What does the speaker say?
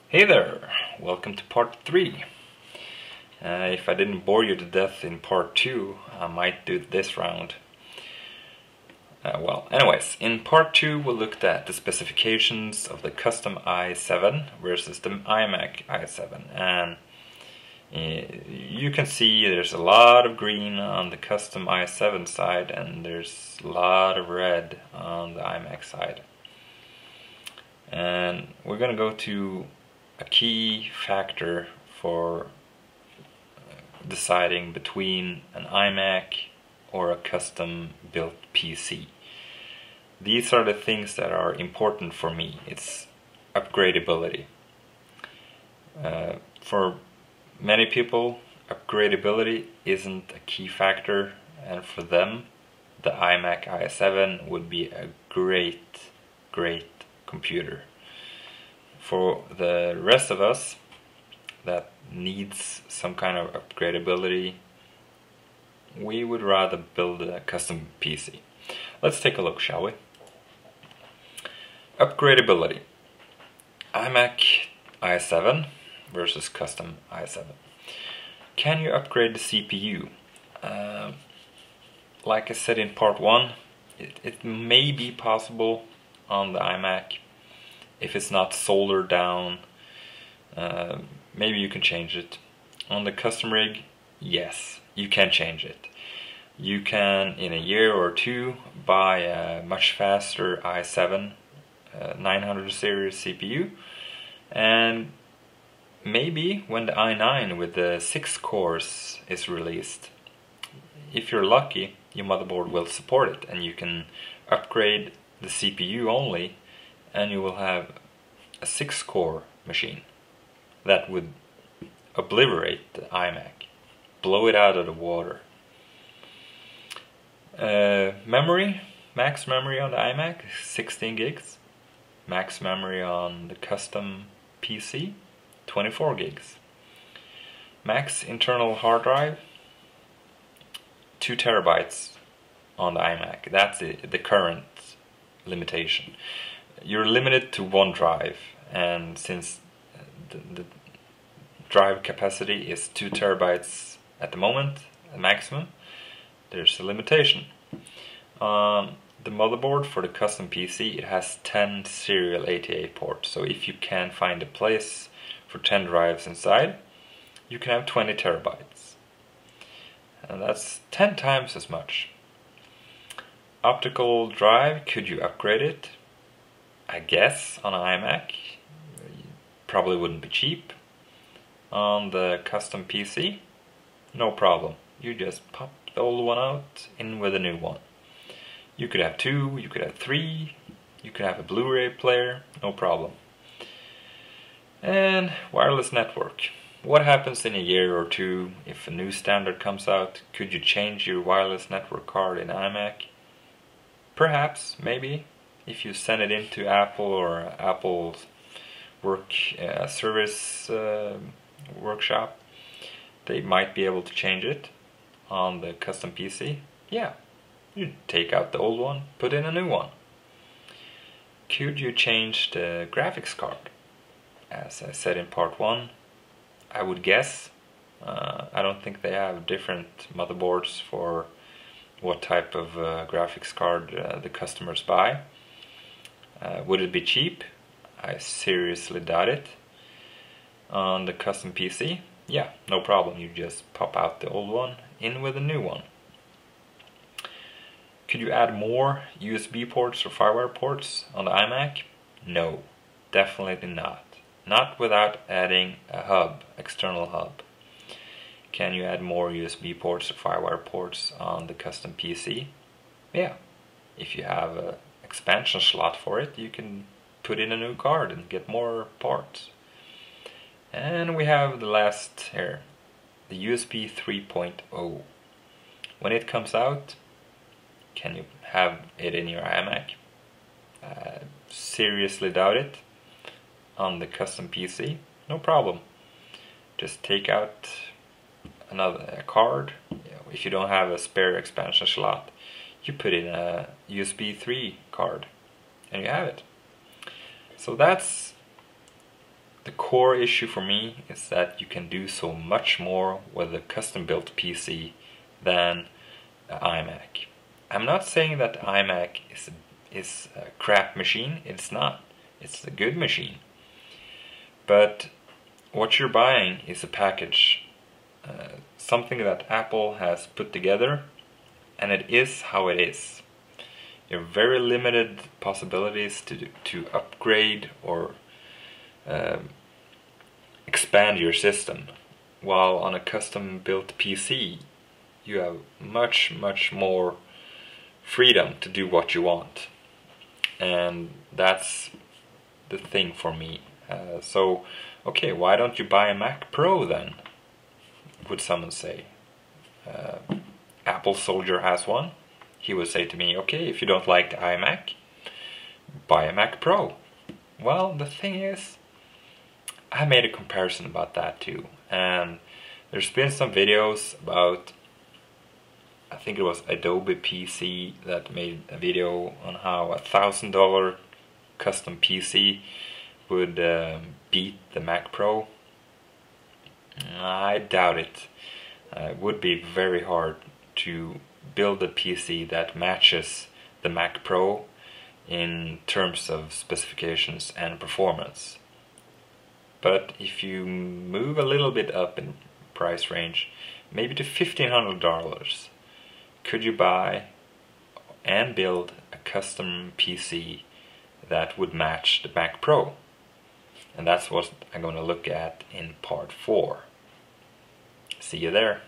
Hey there, welcome to part 3. If I didn't bore you to death in part 2, I might do this round. Anyways, in part 2 we looked at the specifications of the custom i7 versus the iMac i7, and you can see there's a lot of green on the custom i7 side and there's a lot of red on the iMac side. And we're going to go to a key factor for deciding between an iMac or a custom built PC. These are the things that are important for me. It's upgradability. For many people, upgradability isn't a key factor, and for them the iMac i7 would be a great computer. For the rest of us that needs some kind of upgradability, we would rather build a custom PC. Let's take a look, shall we? Upgradability. iMac i7 versus custom i7. Can you upgrade the CPU? Like I said in part 1, it may be possible on the iMac. If it's not soldered down, maybe you can change it. On the custom rig, yes, you can change it. You can, in a year or two, buy a much faster i7 900 series CPU, and maybe when the i9 with the 6 cores is released, if you're lucky, your motherboard will support it, and you can upgrade the CPU only, and you will have a 6-core machine that would obliterate the iMac, blow it out of the water. Memory, max memory on the iMac, 16 gigs. Max memory on the custom PC, 24 gigs. Max internal hard drive, 2 terabytes on the iMac. That's the current limitation. You're limited to 1 drive, and since the drive capacity is 2 terabytes at the moment, the maximum, there's a limitation. The motherboard for the custom PC, it has 10 serial ATA ports, so if you can find a place for 10 drives inside, you can have 20 terabytes. And that's 10 times as much. Optical drive, could you upgrade it? I guess on an iMac, probably wouldn't be cheap. On the custom PC, no problem. You just pop the old one out, in with a new one. You could have 2, you could have 3, you could have a Blu-ray player, no problem. And wireless network. What happens in a year or two if a new standard comes out? Could you change your wireless network card in iMac? Perhaps, maybe. If you send it into Apple or Apple's service workshop, they might be able to change it on the custom PC. Yeah, you take out the old one, put in a new one. Could you change the graphics card? As I said in part 1, I would guess. I don't think they have different motherboards for what type of graphics card the customers buy. Would it be cheap? I seriously doubt it. On the custom PC, yeah, no problem. You just pop out the old one, in with a new one. Could you add more USB ports or firewire ports on the iMac? No, definitely not. Not without adding a hub, external hub. Can you add more USB ports or firewire ports on the custom PC? Yeah, if you have an expansion slot for it, you can put in a new card and get more parts. And we have the last here, the USB 3.0. When it comes out, can you have it in your iMac? Seriously doubt it. On the custom PC, no problem. Just take out a card. If you don't have a spare expansion slot, you put in a USB 3 card and you have it. So that's the core issue for me is that you can do so much more with a custom-built PC than an iMac. I'm not saying that iMac is a crap machine. It's not. It's a good machine. But what you're buying is a package, something that Apple has put together, and it is how it is. You have very limited possibilities to upgrade or expand your system, while on a custom-built PC you have much more freedom to do what you want, and that's the thing for me. So, okay, why don't you buy a Mac Pro then? Would someone say. Applesoldier has one. He would say to me, okay, if you don't like the iMac, buy a Mac Pro. Well, the thing is, I made a comparison about that too, and there's been some videos about, I think it was Adobe PC that made a video on how $1,000 custom PC would beat the Mac Pro. I doubt it. It would be very hard to build a PC that matches the Mac Pro in terms of specifications and performance. But if you move a little bit up in price range, maybe to $1,500, could you buy and build a custom PC that would match the Mac Pro? And that's what I'm going to look at in part 4. See you there.